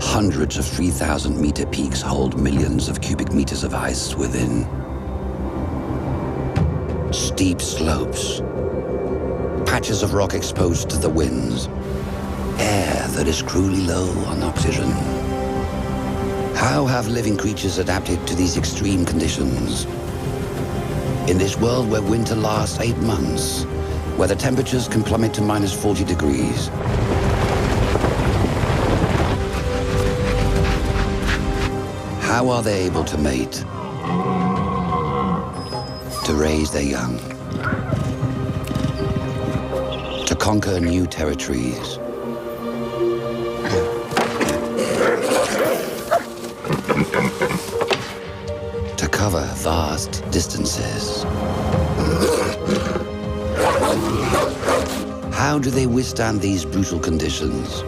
Hundreds of 3,000-meter peaks hold millions of cubic meters of ice within. Steep slopes, patches of rock exposed to the winds, air that is cruelly low on oxygen. How have living creatures adapted to these extreme conditions? In this world where winter lasts 8 months, where the temperatures can plummet to minus 40 degrees. How are they able to mate, to raise their young, to conquer new territories? To cover vast distances? How do they withstand these brutal conditions?